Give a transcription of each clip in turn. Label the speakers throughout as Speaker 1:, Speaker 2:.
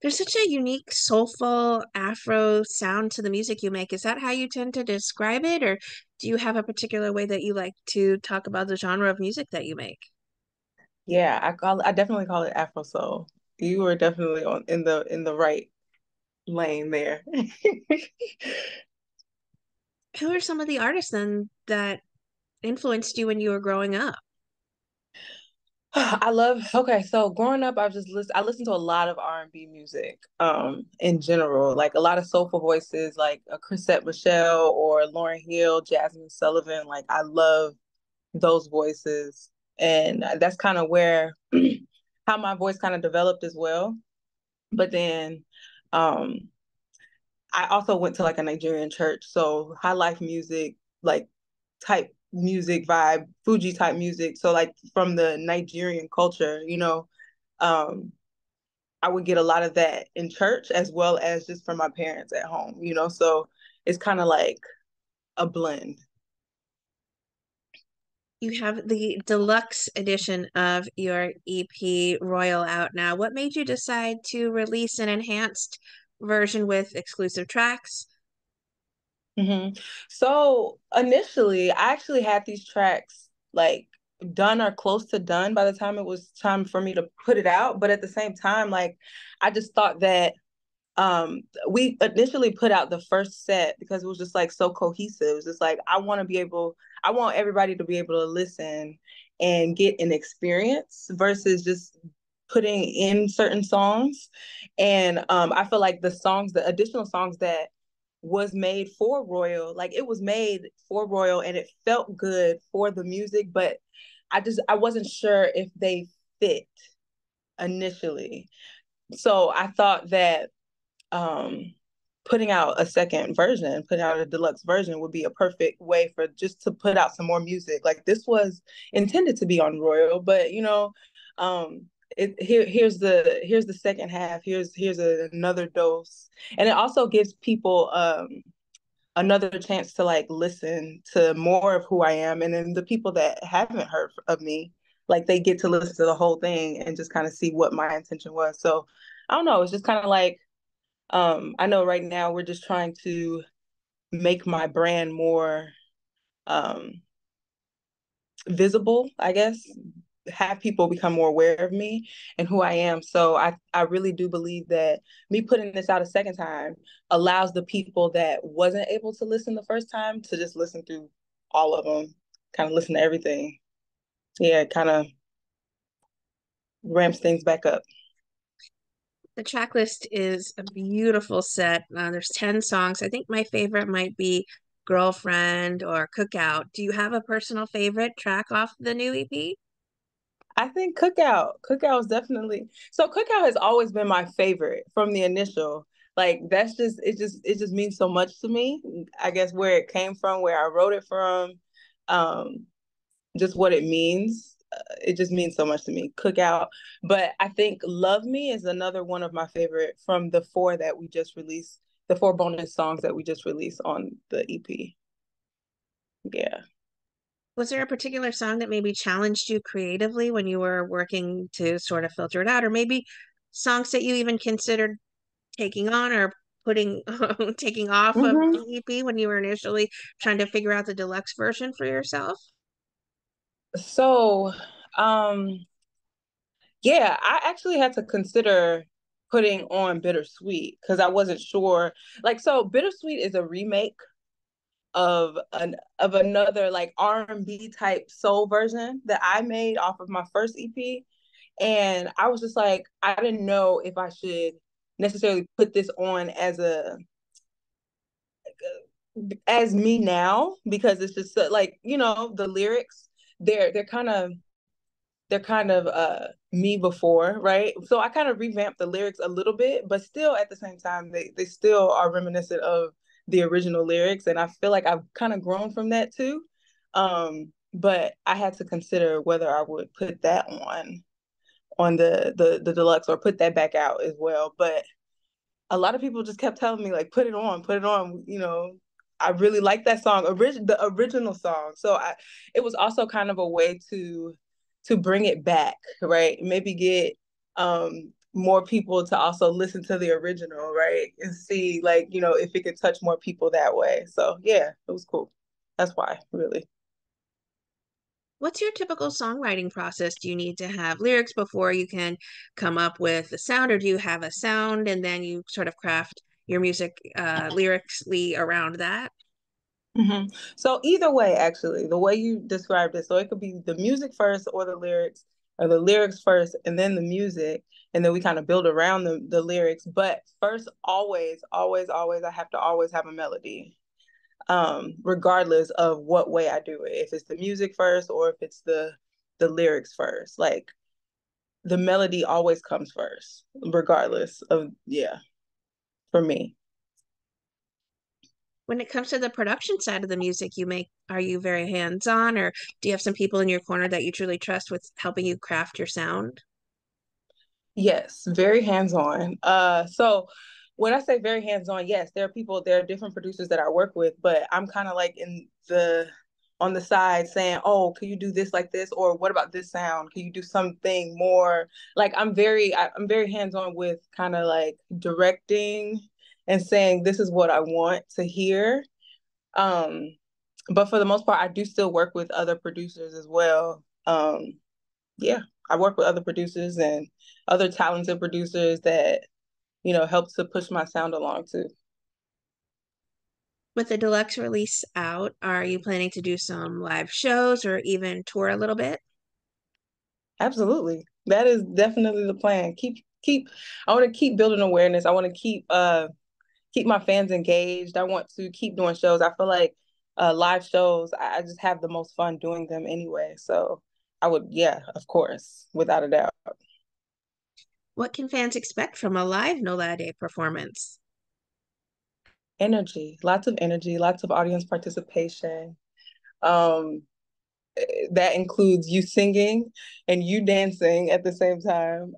Speaker 1: There's such a unique, soulful Afro sound to the music you make. Is that how you tend to describe it, or do you have a particular way that you like to talk about the genre of music that you make?
Speaker 2: Yeah, I definitely call it Afro-soul. You were definitely on in the right lane there.
Speaker 1: Who are some of the artists then that influenced you when you were growing up?
Speaker 2: Okay, so growing up I listened to a lot of R&B music in general, like a lot of soulful voices like Chrisette Michelle or Lauryn Hill, Jasmine Sullivan. Like I love those voices, and that's kind of where how my voice kind of developed as well. But then um I also went to like a Nigerian church, so high life music, like type music vibe, Fuji type music. So like from the Nigerian culture, um, I would get a lot of that in church as well as just from my parents at home. So it's kind of like a blend.
Speaker 1: You have the deluxe edition of your EP Royal out now. What made you decide to release an enhanced version with exclusive tracks?
Speaker 2: hmm So initially, I actually had these tracks like done or close to done by the time it was time for me to put it out. But at the same time, like I just thought that we initially put out the first set because it was just like so cohesive. It was just like I want everybody to be able to listen and get an experience versus just putting in certain songs. And I feel like the additional songs that was made for Royal, like it was made for Royal and it felt good for the music, but I wasn't sure if they fit initially. So I thought that um putting out a second version, putting out a deluxe version would be a perfect way for just to put out some more music. Like this was intended to be on Royal, but um here's the second half. Another dose. And it also gives people another chance to like listen to more of who I am. And then the people that haven't heard of me, like they get to listen to the whole thing and just kind of see what my intention was. So I don't know, it's just kind of like I know right now we're just trying to make my brand more um, visible, I guess, have people become more aware of me and who I am. So I really do believe that me putting this out a second time allows the people that wasn't able to listen the first time to just listen through all of them, kind of listen to everything. Yeah, it kind of ramps things back up.
Speaker 1: The track list is a beautiful set. There's 10 songs. I think my favorite might be Girlfriend or Cookout. Do you have a personal favorite track off the new EP?
Speaker 2: I think Cookout is definitely so. Cookout has always been my favorite from the initial. Like that's it just means so much to me. I guess where it came from, where I wrote it from, um, just what it means. It just means so much to me. Cookout, but I think Love Me is another one of my favorite from the four that we just released. The four bonus songs that we just released on the EP. Yeah.
Speaker 1: Was there a particular song that maybe challenged you creatively when you were working to sort of filter it out, or maybe songs that you even considered taking on or putting taking off of the
Speaker 2: hmm
Speaker 1: EP when you were initially trying to figure out the deluxe version for yourself?
Speaker 2: So, um, yeah, I actually had to consider putting on Bittersweet because I wasn't sure. Like, so Bittersweet is a remake of another like R&B type soul version that I made off of my first EP. And I was just like, I didn't know if I should necessarily put this on as me now because it's just like, the lyrics, they're kind of me before, right? So I kind of revamped the lyrics a little bit, but still at the same time they still are reminiscent of the original lyrics, and I feel like I've kind of grown from that too. But I had to consider whether I would put that on the deluxe or put that back out as well. But a lot of people just kept telling me like put it on, I really like that song, the original song. So it was also kind of a way to bring it back, right? Maybe get more people to also listen to the original, right? And see like, if it could touch more people that way. So yeah, it was cool. That's why, really.
Speaker 1: What's your typical songwriting process? Do you need to have lyrics before you can come up with the sound, or do you have a sound and then you sort of craft your music lyrically around that?
Speaker 2: hmm So either way, actually, the way you described it, so it could be the music first or the lyrics first and then the music, and then we kind of build around the lyrics. But first, always, always, always, I have to always have a melody, regardless of what way I do it. If it's the music first or if it's the lyrics first, like the melody always comes first, regardless of yeah, for me.
Speaker 1: When it comes to the production side of the music you make, are you very hands-on, or do you have some people in your corner that you truly trust with helping you craft your sound?
Speaker 2: Yes, very hands-on. So when I say very hands-on, yes, there are different producers that I work with, but I'm kind of like in the on the side saying, "Oh, can you do this like this?" Or "What about this sound? Can you do something more?" Like I'm very hands-on with kind of like directing and saying, "This is what I want to hear." Um, but for the most part, I do still work with other producers as well. Yeah, I work with other producers and other talented producers that, help to push my sound along too.
Speaker 1: With the deluxe release out, are you planning to do some live shows or even tour a little bit?
Speaker 2: Absolutely. That is definitely the plan. I want to keep building awareness. I want to keep my fans engaged. I want to keep doing shows. I feel like live shows, I just have the most fun doing them anyway. So I would, yeah, of course, without a doubt.
Speaker 1: What can fans expect from a live Nola Adé performance?
Speaker 2: Energy, lots of audience participation. Um, that includes you singing and you dancing at the same time.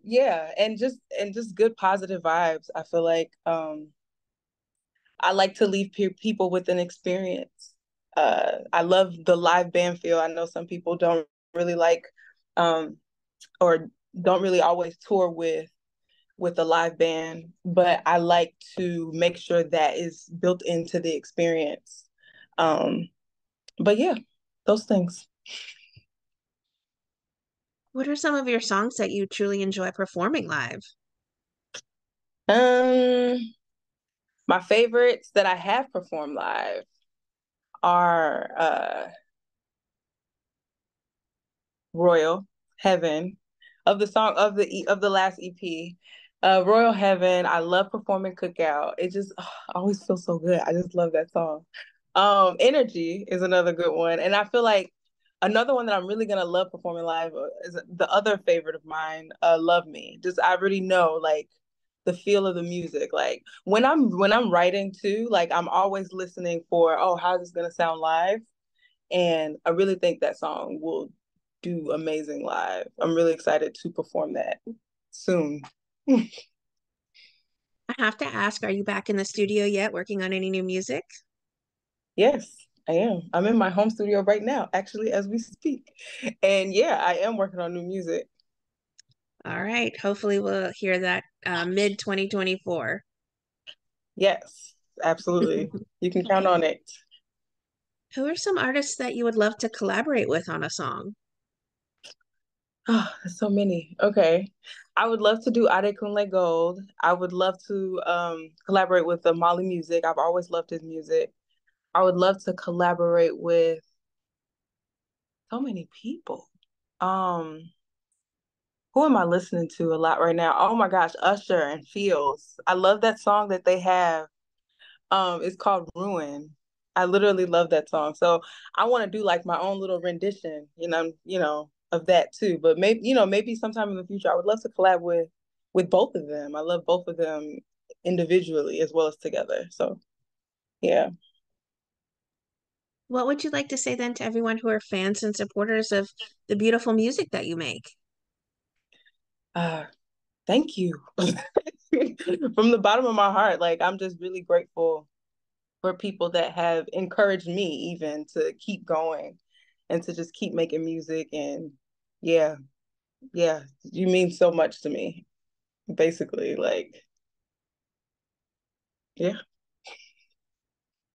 Speaker 2: Yeah, and just good positive vibes. I feel like I like to leave people with an experience. I love the live band feel. I know some people don't really like um, or don't really always tour with a live band, but I like to make sure that is built into the experience. Um, but yeah, those things.
Speaker 1: What are some of your songs that you truly enjoy performing live?
Speaker 2: Um, my favorites that I have performed live are Royal Heaven of the song of the last EP. Royal Heaven. I love performing Cookout. It just always feels so good. I just love that song. Energy is another good one, and I feel like another one that I'm really gonna love performing live is the other favorite of mine. Love Me. Just I already know like the feel of the music. Like when I'm writing too, like I'm always listening for, oh, how's this gonna sound live? And I really think that song will do amazing live. I'm really excited to perform that soon.
Speaker 1: I have to ask, are you back in the studio yet working on any new music?
Speaker 2: Yes, I am. I'm in my home studio right now, actually, as we speak. And yeah, I am working on new music.
Speaker 1: All right. Hopefully, we'll hear that mid 2024.
Speaker 2: Yes, absolutely. You can count on it.
Speaker 1: Who are some artists that you would love to collaborate with on a song?
Speaker 2: Oh, there's so many. Okay. I would love to do Ade Kunle Gold. I would love to collaborate with the Mali Music. I've always loved his music. I would love to collaborate with so many people. Um, who am I listening to a lot right now? Oh my gosh, Usher and Fields. I love that song that they have. It's called Ruin. I literally love that song. So I want to do like my own little rendition, of that too. But maybe sometime in the future I would love to collab with both of them. I love both of them individually as well as together. So yeah.
Speaker 1: What would you like to say then to everyone who are fans and supporters of the beautiful music that you make?
Speaker 2: Uh, thank you. From the bottom of my heart. Like I'm just really grateful for people that have encouraged me even to keep going and to just keep making music. And yeah, Yeah, you mean so much to me. Basically, like, yeah.